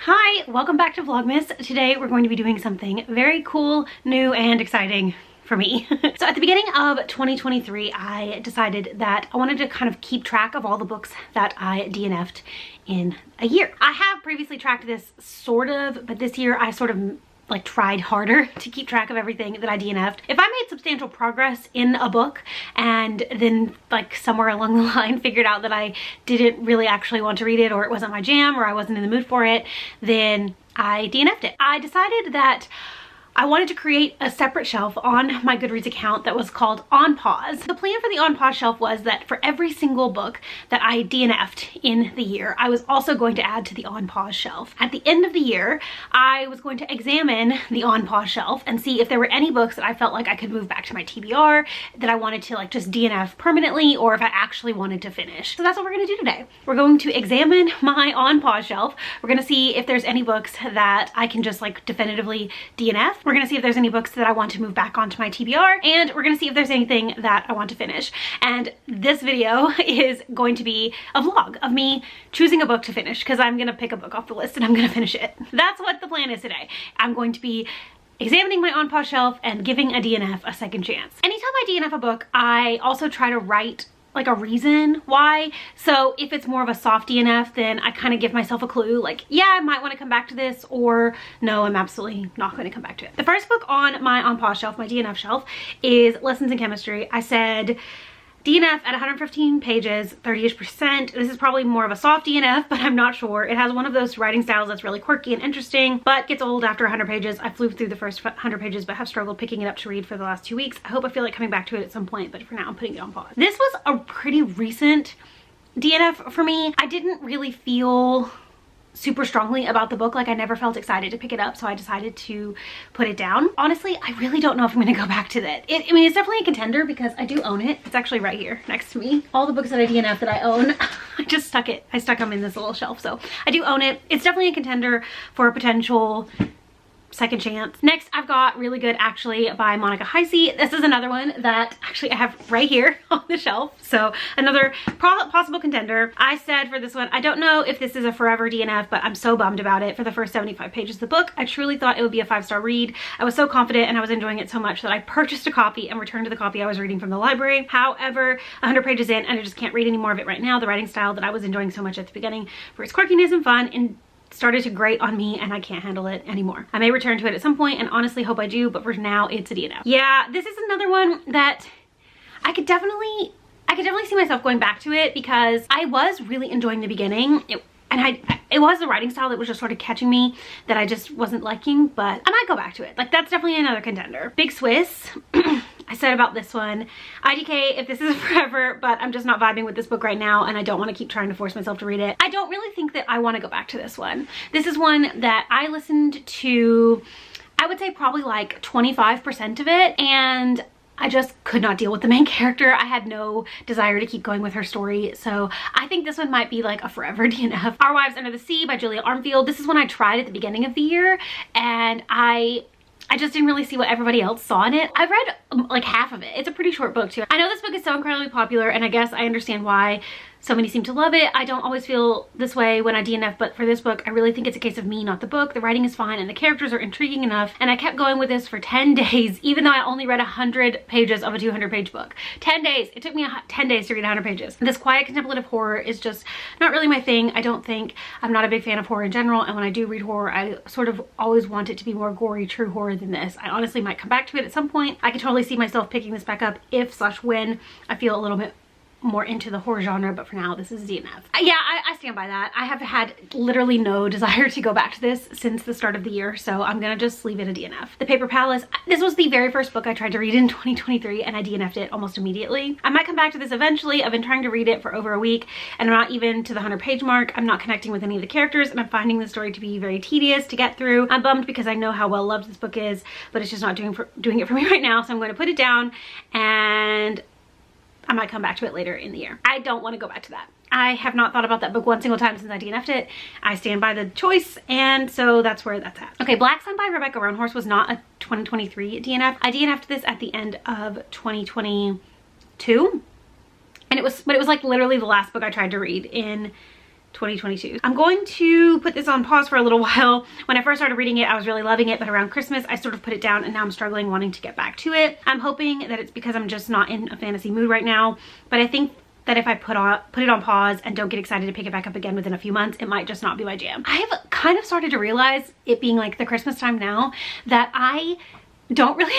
Hi, welcome back to Vlogmas. Today we're going to be doing something very cool, new, and exciting for me. So at the beginning of 2023, I decided that I wanted to kind of keep track of all the books that I DNF'd in a year. I have previously tracked this sort of, but this year I sort of like tried harder to keep track of everything that I DNF'd. If I made substantial progress in a book and then like somewhere along the line figured out that I didn't really actually want to read it, or it wasn't my jam, or I wasn't in the mood for it, then I DNF'd it. I decided that I wanted to create a separate shelf on my Goodreads account that was called On Pause. The plan for the On Pause shelf was that for every single book that I DNF'd in the year, I was also going to add to the On Pause shelf. At the end of the year, I was going to examine the On Pause shelf and see if there were any books that I felt like I could move back to my TBR, that I wanted to like just DNF permanently, or if I actually wanted to finish. So that's what we're gonna do today. We're going to examine my On Pause shelf. We're gonna see if there's any books that I can just like definitively DNF. We're gonna see if there's any books that I want to move back onto my TBR, and we're gonna see if there's anything that I want to finish. And this video is going to be a vlog of me choosing a book to finish, because I'm gonna pick a book off the list and I'm gonna finish it. That's what the plan is today. I'm going to be examining my On Pause shelf and giving a DNF a second chance. Anytime I DNF a book, I also try to write like a reason why. So if it's more of a soft DNF, then I kind of give myself a clue, like, yeah, I might want to come back to this, or no, I'm absolutely not going to come back to it. The first book on my On Pause shelf, my DNF shelf, is Lessons in Chemistry. I said DNF at 115 pages, 30-ish%. This is probably more of a soft DNF, but I'm not sure. It has one of those writing styles that's really quirky and interesting, but gets old after 100 pages. I flew through the first 100 pages, but have struggled picking it up to read for the last 2 weeks. I hope I feel like coming back to it at some point, but for now I'm putting it on pause. This was a pretty recent DNF for me. I didn't really feel super strongly about the book. Like, I never felt excited to pick it up, so I decided to put it down. Honestly, I really don't know if I'm gonna go back to that. I mean, it's definitely a contender because I do own it. It's actually right here next to me. All the books that I DNF that I own, I stuck them in this little shelf, so I do own it. It's definitely a contender for a potential second chance. Next, I've got Really Good Actually by Monica Heisey. This is another one that actually I have right here on the shelf, so another possible contender. I said for this one, I don't know if this is a forever DNF, but I'm so bummed about it. For the first 75 pages of the book, I truly thought it would be a 5-star read. I was so confident and I was enjoying it so much that I purchased a copy and returned to the copy I was reading from the library. However, 100 pages in and I just can't read any more of it right now. The writing style that I was enjoying so much at the beginning for its quirkiness and fun and started to grate on me, and I can't handle it anymore. I may return to it at some point, and honestly hope I do, but for now it's a DNF. Yeah, this is another one that I could definitely see myself going back to it, because I was really enjoying the beginning. It was the writing style that was just sort of catching me that I just wasn't liking, but I might go back to it. Like, that's definitely another contender. Big Swiss. I said about this one, IDK, if this is forever, but I'm just not vibing with this book right now and I don't want to keep trying to force myself to read it. I don't really think that I want to go back to this one. This is one that I listened to, I would say probably like 25% of it, and I just could not deal with the main character. I had no desire to keep going with her story, so I think this one might be like a forever DNF. Our Wives Under the Sea by Julia Armfield. This is one I tried at the beginning of the year, and I just didn't really see what everybody else saw in it. I've read like half of it. It's a pretty short book too. I know this book is so incredibly popular, and I guess I understand why so many seem to love it. I don't always feel this way when I DNF, but for this book, I really think it's a case of me, not the book. The writing is fine and the characters are intriguing enough, and I kept going with this for 10 days, even though I only read 100 pages of a 200-page book. 10 days. It took me 10 days to read 100 pages. This quiet contemplative horror is just not really my thing. I don't think. I'm not a big fan of horror in general, and when I do read horror, I sort of always want it to be more gory, true horror than this. I honestly might come back to it at some point. I can totally see myself picking this back up if/when I feel a little bit more into the horror genre, but for now this is DNF. Yeah, I stand by that. I have had literally no desire to go back to this since the start of the year, so I'm gonna just leave it a DNF. The Paper Palace. This was the very first book I tried to read in 2023, and I DNF'd it almost immediately. I might come back to this eventually. I've been trying to read it for over a week, and I'm not even to the 100-page mark. I'm not connecting with any of the characters, and I'm finding the story to be very tedious to get through. I'm bummed because I know how well loved this book is, but it's just not doing it for me right now, so I'm going to put it down, and I might come back to it later in the year. I don't want to go back to that. I have not thought about that book one single time since I DNF'd it. I stand by the choice, and so that's where that's at. Okay, Black Sun by Rebecca Roanhorse was not a 2023 DNF. I DNF'd this at the end of 2022, and it was like literally the last book I tried to read in 2022. I'm going to put this on pause for a little while. When I first started reading it, I was really loving it, but around Christmas, I sort of put it down and now I'm struggling wanting to get back to it. I'm hoping that it's because I'm just not in a fantasy mood right now, but I think that if I put it on pause and don't get excited to pick it back up again within a few months, it might just not be my jam. I have kind of started to realize, it being like the Christmas time now, that I don't really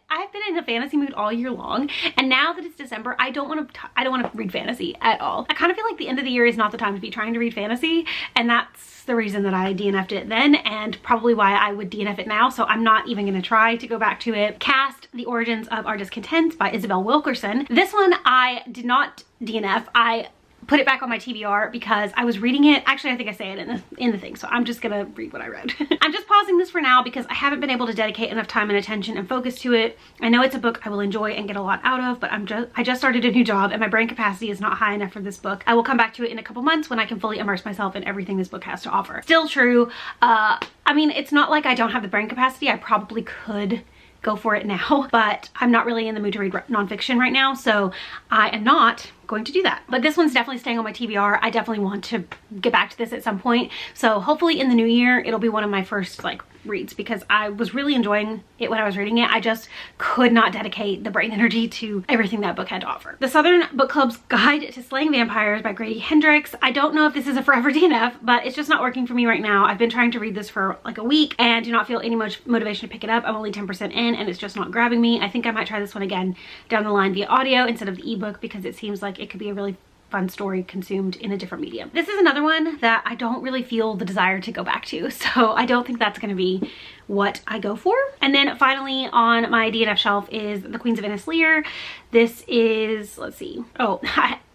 I've been in a fantasy mood all year long, and now that it's December, I don't want to read fantasy at all. I kind of feel like the end of the year is not the time to be trying to read fantasy, and that's the reason that I DNF'd it then, and probably why I would DNF it now, so I'm not even going to try to go back to it. Cast The Origins of Our Discontent by Isabel Wilkerson. This one I did not DNF. I put it back on my TBR because I was reading it. Actually, I think I say it in the thing, so I'm just gonna read what I read. I'm just pausing this for now because I haven't been able to dedicate enough time and attention and focus to it. I know it's a book I will enjoy and get a lot out of, but I just started a new job and my brain capacity is not high enough for this book. I will come back to it in a couple months when I can fully immerse myself in everything this book has to offer. Still true. I mean, it's not like I don't have the brain capacity. I probably could go for it now, but I'm not really in the mood to read nonfiction right now, so I am not going to do that. But this one's definitely staying on my TBR. I definitely want to get back to this at some point, so hopefully in the new year it'll be one of my first like reads, because I was really enjoying it when I was reading it. I just could not dedicate the brain energy to everything that book had to offer. The Southern Book Club's Guide to Slaying Vampires by Grady Hendrix. I don't know if this is a forever DNF, but it's just not working for me right now. I've been trying to read this for like a week and do not feel any motivation to pick it up. I'm only 10% in and it's just not grabbing me. I think I might try this one again down the line via audio instead of the ebook, because it seems like it could be a really fun story consumed in a different medium. This is another one that I don't really feel the desire to go back to, so I don't think that's going to be what I go for. And then finally on my DNF shelf is The Queens of Innisleer. This is, let's see,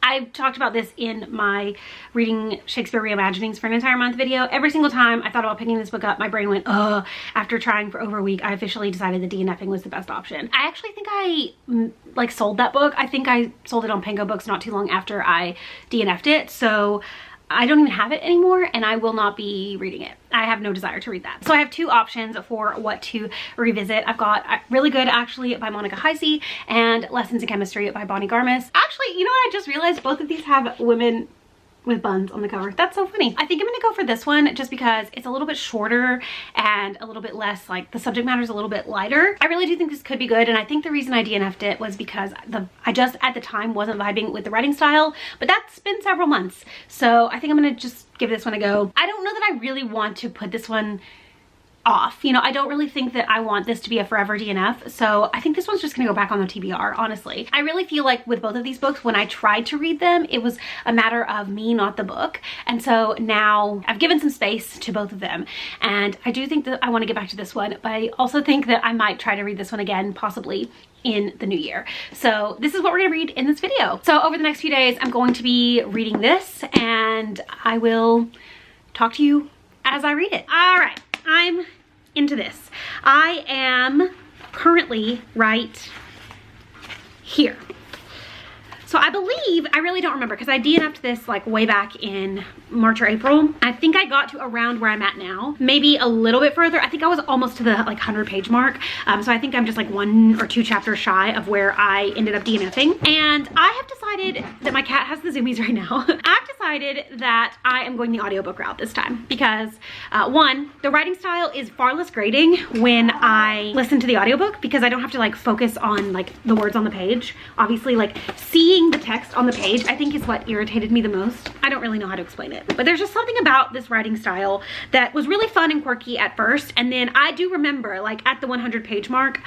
I've talked about this in my reading Shakespeare Reimaginings for an entire month video. Every single time I thought about picking this book up, my brain went, ugh. After trying for over a week, I officially decided that DNFing was the best option. I actually think I like sold that book. I think I sold it on Pango Books not too long after I DNF'd it. So I don't even have it anymore and I will not be reading it. I have no desire to read that. So I have two options for what to revisit. I've got Really Good Actually by Monica Heisey and Lessons in Chemistry by Bonnie Garmis. Actually, you know what? I just realized both of these have women with buns on the cover. That's so funny. I think I'm gonna go for this one just because it's a little bit shorter and a little bit less, like the subject matter is a little bit lighter. I really do think this could be good, and I think the reason I DNF'd it was because I just at the time wasn't vibing with the writing style, but that's been several months. So I think I'm gonna just give this one a go. I don't know that I really want to put this one off. You know, I don't really think that I want this to be a forever DNF, so I think this one's just gonna go back on the TBR, honestly. I really feel like with both of these books, when I tried to read them, it was a matter of me, not the book, and so now I've given some space to both of them, and I do think that I want to get back to this one, but I also think that I might try to read this one again, possibly in the new year. So this is what we're gonna read in this video. So over the next few days, I'm going to be reading this, and I will talk to you as I read it. All right, I'm into this. I am currently right here. So I believe, I really don't remember because I DNF'd this like way back in March or April. I think I got to around where I'm at now, maybe a little bit further. I think I was almost to the like 100-page mark. So I think I'm just like 1 or 2 chapters shy of where I ended up DNFing. And I have decided that my cat has the zoomies right now. I've decided that I am going the audiobook route this time because one, the writing style is far less grating when I listen to the audiobook because I don't have to like focus on like the words on the page. Obviously, like seeing the text on the page I think is what irritated me the most. I don't really know how to explain it, but there's just something about this writing style that was really fun and quirky at first, and then I do remember like at the 100-page mark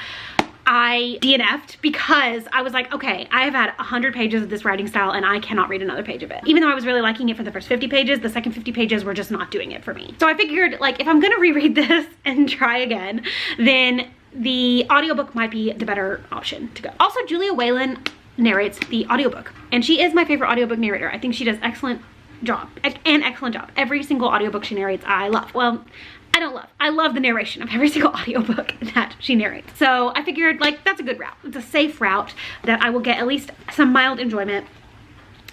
I DNF'd because I was like, okay, I have had 100 pages of this writing style and I cannot read another page of it. Even though I was really liking it for the first 50 pages, the second 50 pages were just not doing it for me. So I figured like if I'm gonna reread this and try again, then the audiobook might be the better option to go. Also, Julia Whalen narrates the audiobook, and she is my favorite audiobook narrator. I think she does an excellent job. Every single audiobook she narrates I love. Well, I love the narration of every single audiobook that she narrates. So I figured like that's a good route. It's a safe route that I will get at least some mild enjoyment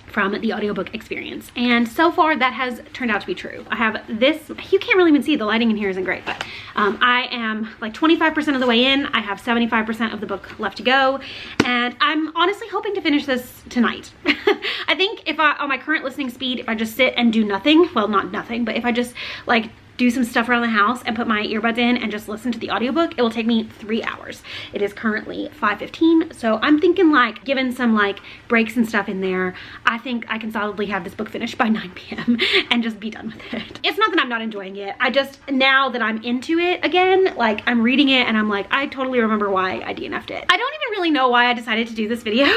from the audiobook experience. And so far that has turned out to be true. I have this, you can't really even see, the lighting in here isn't great, but I am like 25% of the way in. I have 75% of the book left to go, and I'm honestly hoping to finish this tonight. I think if on my current listening speed, if I just sit and do nothing, well, not nothing, but if I just like do some stuff around the house and put my earbuds in and just listen to the audiobook, it will take me 3 hours. It is currently 5:15, so I'm thinking, like, given some like breaks and stuff in there, I think I can solidly have this book finished by 9 p.m. and just be done with it. It's not that I'm not enjoying it. I just, now that I'm into it again, like I'm reading it and I'm like, I totally remember why I DNF'd it. I don't even really know why I decided to do this video.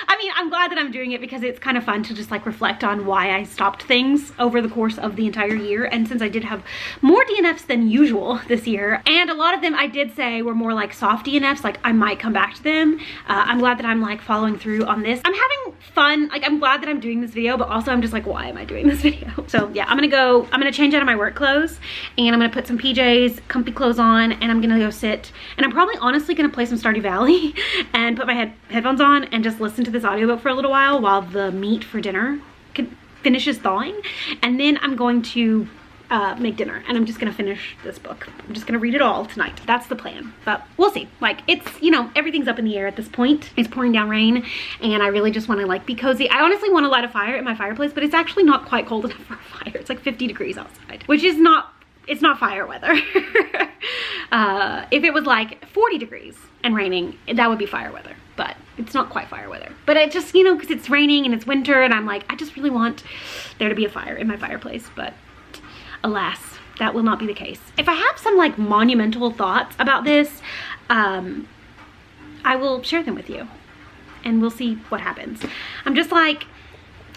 I mean, I'm glad that I'm doing it because it's kind of fun to just like reflect on why I stopped things over the course of the entire year. And since I did have more DNFs than usual this year, and a lot of them I did say were more like soft DNFs, like I might come back to them. I'm glad that I'm like following through on this. I'm having fun. Like, I'm glad that I'm doing this video, but also I'm just like, why am I doing this video? So yeah, I'm gonna change out of my work clothes and I'm gonna put some PJs, comfy clothes on, and I'm gonna go sit, and I'm probably honestly gonna play some Stardew Valley and put my headphones on and just listen to this audiobook for a little while the meat for dinner finishes thawing, and then I'm going to make dinner, and I'm just gonna finish this book. I'm just gonna read it all tonight. That's the plan, but we'll see. Like, it's, you know, everything's up in the air at this point. It's pouring down rain, and I really just want to like be cozy. I honestly want to light a fire at my fireplace, but it's actually not quite cold enough for a fire. It's like 50 degrees outside, which is not, it's not fire weather. If it was like 40 degrees and raining, that would be fire weather, but it's not quite fire weather. But it just, you know, because it's raining and it's winter, and I'm like, I just really want there to be a fire in my fireplace, but alas, that will not be the case. If I have some like monumental thoughts about this, I will share them with you, and we'll see what happens. I'm just like,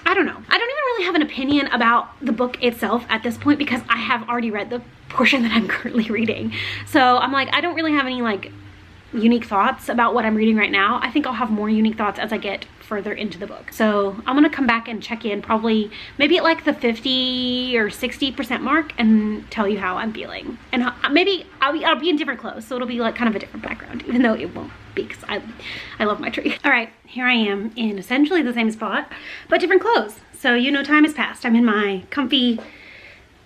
I don't know. I don't even really have an opinion about the book itself at this point because I have already read the portion that I'm currently reading. So I'm like, I don't really have any like unique thoughts about what I'm reading right now. I think I'll have more unique thoughts as I get further into the book. So I'm gonna come back and check in probably maybe at like the 50 or 60% mark and tell you how I'm feeling. And maybe I'll be in different clothes, so it'll be like kind of a different background, even though it won't be, because I love my tree. All right, here I am in essentially the same spot, but different clothes. So you know, time has passed. I'm in my comfy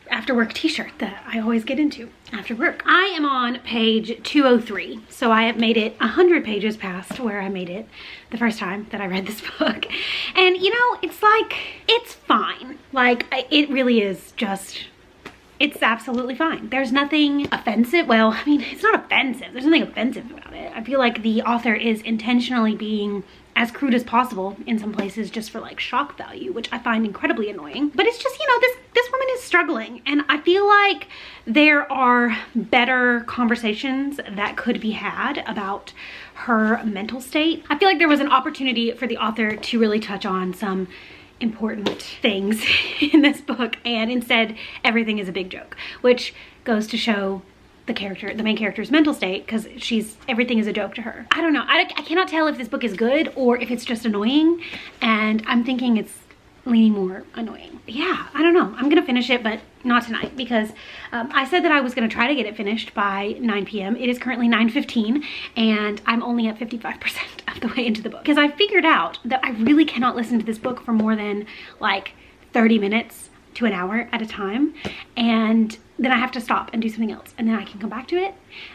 after work t-shirt that I always get into after work. I am on page 203, so I have made it 100 pages past where I made it the first time that I read this book. And you know, it's like, it's fine. Like, it really is just, it's absolutely fine. There's nothing offensive. Well, I mean, it's not offensive. There's nothing offensive about it. I feel like the author is intentionally being as crude as possible in some places just for like shock value, which I find incredibly annoying. But it's just, you know, this woman is struggling, and I feel like there are better conversations that could be had about her mental state. I feel like there was an opportunity for the author to really touch on some important things in this book, and instead everything is a big joke, which goes to show the main character's mental state, because everything is a joke to her. I don't know. I cannot tell if this book is good or if it's just annoying, and I'm thinking it's leaning more annoying. Yeah, I don't know. I'm gonna finish it, but not tonight, because I said that I was gonna try to get it finished by 9 p.m. It is currently 9:15, and I'm only at 55% of the way into the book, because I figured out that I really cannot listen to this book for more than like 30 minutes to an hour at a time, and then I have to stop and do something else, and then I can come back to it.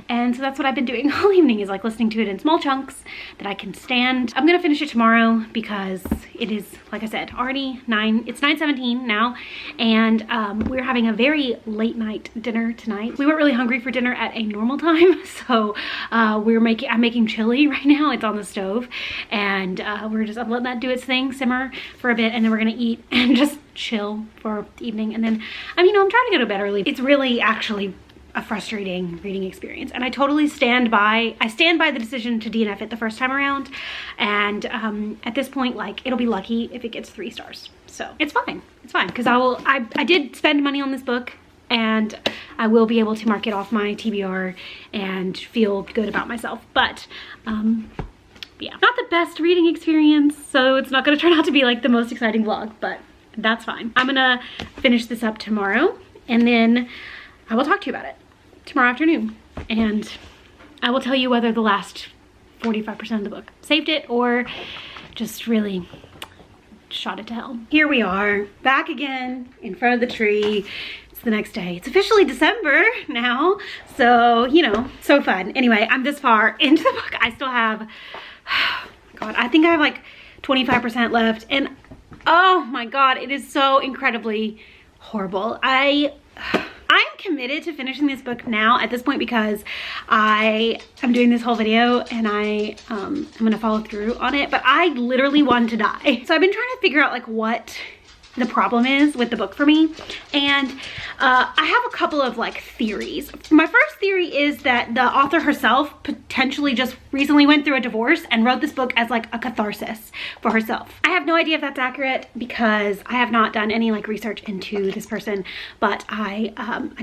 And so that's what I've been doing all evening, is like listening to it in small chunks that I can stand. I'm gonna finish it tomorrow because it is, like I said, already it's 9:17 now, and we're having a very late night dinner tonight. We weren't really hungry for dinner at a normal time, so I'm making chili right now. It's on the stove, and I'm letting that do its thing, simmer for a bit, and then we're gonna eat and just chill for the evening. And then I'm trying to go to bed early. It's really actually a frustrating reading experience, and I totally stand by the decision to DNF it the first time around, and at this point, like, it'll be lucky if it gets 3 stars. So it's fine, because I did spend money on this book, and I will be able to mark it off my TBR and feel good about myself. But yeah, not the best reading experience, so it's not gonna turn out to be like the most exciting vlog, but that's fine. I'm gonna finish this up tomorrow, and then I will talk to you about it tomorrow afternoon, and I will tell you whether the last 45% of the book saved it or just really shot it to hell. Here we are, back again in front of the tree. It's the next day. It's officially December now, so, you know, so fun. Anyway, I'm this far into the book. I still have, God, I think I have like 25% left, and oh my God, it is so incredibly horrible. I'm committed to finishing this book now at this point because I'm doing this whole video and I'm gonna follow through on it, but I literally want to die. So I've been trying to figure out like what the problem is with the book for me, and I have a couple of like theories. My first theory is that the author herself potentially just recently went through a divorce and wrote this book as like a catharsis for herself. I have no idea if that's accurate because I have not done any like research into this person, but I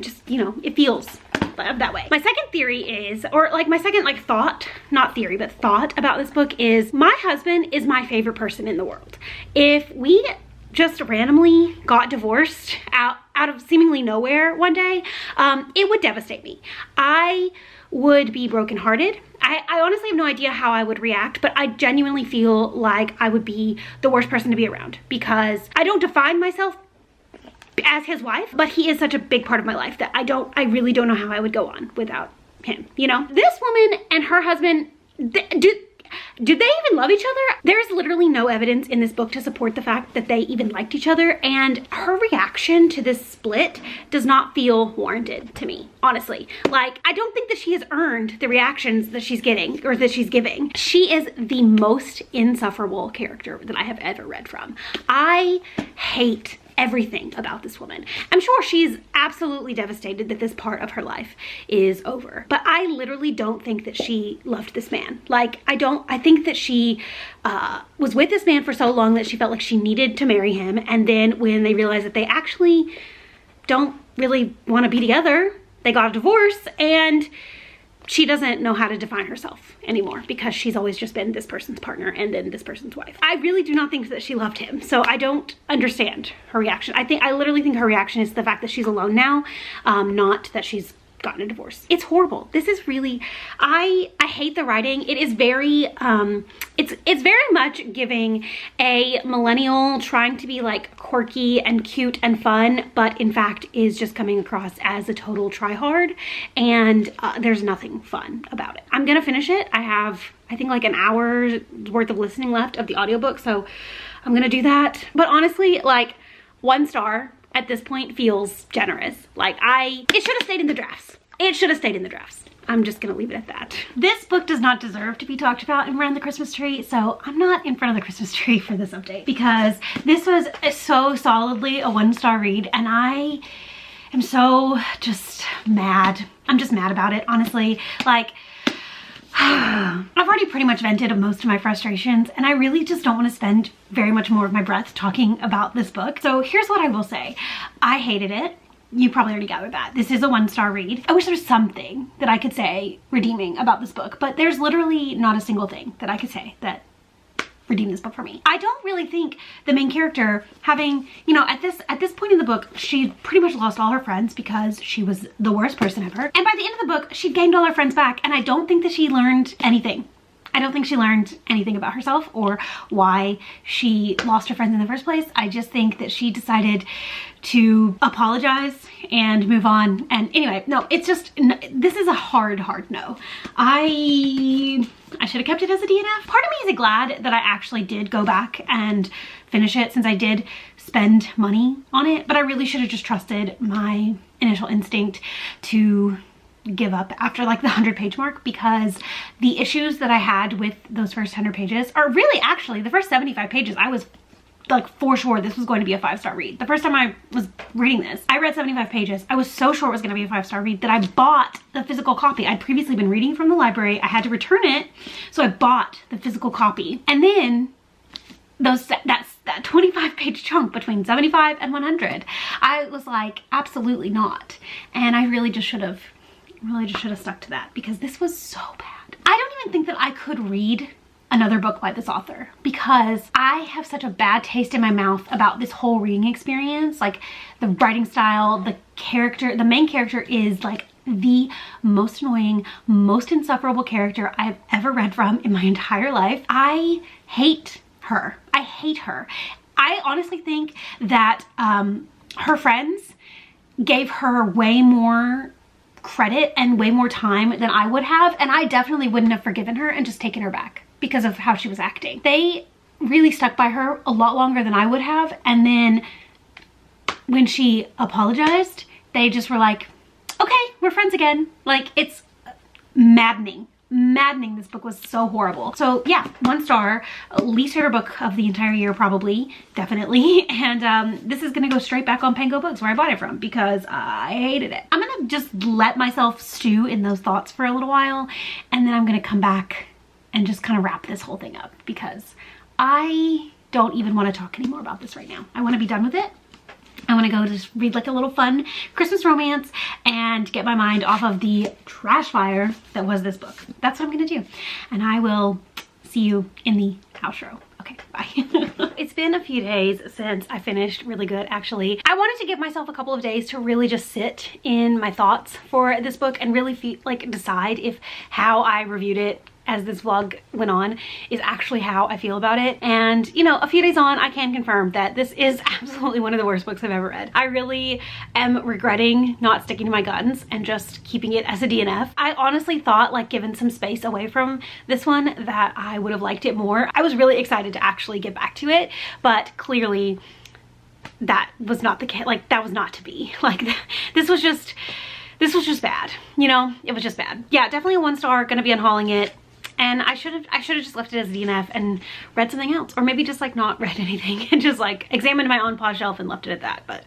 just, you know, it feels that way. My second theory is, or like my second like thought, not theory, but thought about this book is my husband is my favorite person in the world. If we just randomly got divorced out of seemingly nowhere one day, it would devastate me. I would be brokenhearted. I honestly have no idea how I would react, but I genuinely feel like I would be the worst person to be around because I don't define myself as his wife, but he is such a big part of my life that I really don't know how I would go on without him, you know? This woman and her husband, do they even love each other? There's literally no evidence in this book to support the fact that they even liked each other, and her reaction to this split does not feel warranted to me, honestly. Like, I don't think that she has earned the reactions that she's getting or that she's giving. She is the most insufferable character that I have ever read from. I hate everything about this woman. I'm sure she's absolutely devastated that this part of her life is over, but I literally don't think that she loved this man. Like, I think that she was with this man for so long that she felt like she needed to marry him, and then when they realized that they actually don't really want to be together, they got a divorce, and she doesn't know how to define herself anymore because she's always just been this person's partner and then this person's wife. I really do not think that she loved him, so I don't understand her reaction. I literally think her reaction is the fact that she's alone now, not that she's gotten a divorce. It's horrible. This is really, I hate the writing. It is very, it's very much giving a millennial trying to be like quirky and cute and fun, but in fact is just coming across as a total try-hard, and there's nothing fun about it. I'm gonna finish it. I have, I think, like an hour's worth of listening left of the audiobook, so I'm gonna do that. But honestly, like, 1 star at this point feels generous. Like, it should have stayed in the drafts. It should have stayed in the drafts. I'm just gonna leave it at that. This book does not deserve to be talked about around the Christmas tree, so I'm not in front of the Christmas tree for this update because this was so solidly a 1-star read, and I am so just mad. I'm just mad about it, honestly. Like, I've already pretty much vented most of my frustrations, and I really just don't want to spend very much more of my breath talking about this book. So here's what I will say. I hated it. You probably already gathered that. This is a 1-star read. I wish there was something that I could say redeeming about this book, but there's literally not a single thing that I could say that redeemed this book for me. I don't really think the main character having, you know, at this point in the book, she pretty much lost all her friends because she was the worst person ever. And by the end of the book, she'd gained all her friends back, and I don't think that she learned anything. I don't think she learned anything about herself or why she lost her friends in the first place. I just think that she decided to apologize and move on. And anyway, no, it's just, this is a hard no. I should have kept it as a DNF. Part of me is glad that I actually did go back and finish it, since I did spend money on it, but I really should have just trusted my initial instinct to give up after like the 100-page mark, because the issues that I had with those first 100 pages are really, actually the first 75 pages, I was like for sure this was going to be a 5-star read. The first time I was reading this, I read 75 pages. I was so sure it was going to be a 5-star read that I bought the physical copy. I'd previously been reading from the library. I had to return it, so I bought the physical copy. And then that 25-page chunk between 75 and 100, I was like, absolutely not. And I really just should have stuck to that, because this was so bad. I don't even think that I could read another book by this author because I have such a bad taste in my mouth about this whole reading experience. Like, the writing style, the character, the main character is like the most annoying, most insufferable character I've ever read from in my entire life. I hate her. I hate her. I honestly think that her friends gave her way more credit and way more time than I would have, and I definitely wouldn't have forgiven her and just taken her back because of how she was acting. They really stuck by her a lot longer than I would have, and then when she apologized, they just were like, okay, we're friends again. Like, it's maddening. This book was so horrible. So yeah, 1 star, least favorite book of the entire year, probably, definitely. And this is gonna go straight back on Pango Books where I bought it from because I hated it. I'm gonna just let myself stew in those thoughts for a little while, and then I'm gonna come back and just kind of wrap this whole thing up because I don't even want to talk anymore about this right now. I want to be done with it. I want to go just read like a little fun Christmas romance and get my mind off of the trash fire that was this book. That's what I'm going to do. And I will see you in the outro. Okay, bye. It's been a few days since I finished Really Good, actually. I wanted to give myself a couple of days to really just sit in my thoughts for this book and really feel, like, decide if how I reviewed it as this vlog went on is actually how I feel about it. And you know, a few days on, I can confirm that this is absolutely one of the worst books I've ever read. I really am regretting not sticking to my guns and just keeping it as a DNF. I honestly thought, like, given some space away from this one, that I would have liked it more. I was really excited to actually get back to it, but clearly that was not the case. Like, that was not to be. Like, this was just bad, you know? It was just bad. Yeah, definitely a 1 star, gonna be unhauling it. And I should have just left it as a DNF and read something else, or maybe just like not read anything and just like examined my on pause shelf and left it at that. But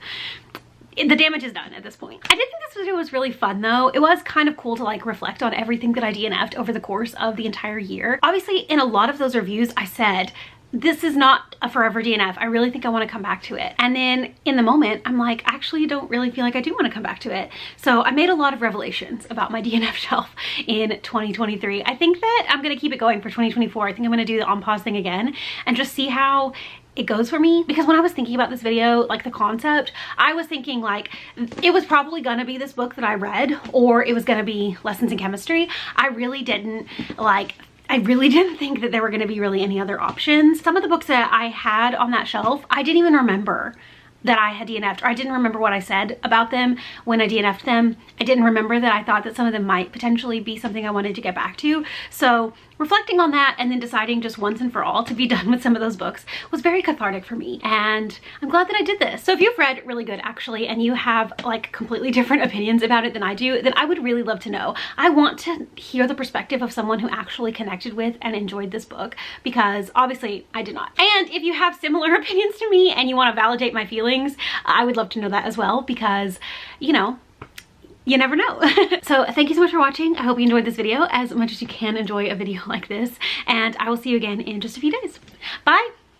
the damage is done at this point. I did think this video was really fun though. It was kind of cool to like reflect on everything that I DNF'd over the course of the entire year. Obviously, in a lot of those reviews, I said, this is not a forever DNF. I really think I want to come back to it. And then in the moment, I'm like, actually, I don't really feel like I do want to come back to it. So I made a lot of revelations about my DNF shelf in 2023. I think that I'm going to keep it going for 2024. I think I'm going to do the on pause thing again and just see how it goes for me. Because when I was thinking about this video, like the concept, I was thinking like it was probably gonna be this book that I read, or it was gonna be Lessons in Chemistry. I really didn't think that there were going to be really any other options. Some of the books that I had on that shelf, I didn't even remember that I had DNF'd, or I didn't remember what I said about them when I DNF'd them. I didn't remember that I thought that some of them might potentially be something I wanted to get back to. So reflecting on that and then deciding just once and for all to be done with some of those books was very cathartic for me, and I'm glad that I did this. So if you've read Really Good, actually, and you have like completely different opinions about it than I do, then I would really love to know. I want to hear the perspective of someone who actually connected with and enjoyed this book, because obviously I did not. And if you have similar opinions to me and you want to validate my feelings, I would love to know that as well, because, you know, you never know. So thank you so much for watching. I hope you enjoyed this video as much as you can enjoy a video like this, and I will see you again in just a few days. Bye.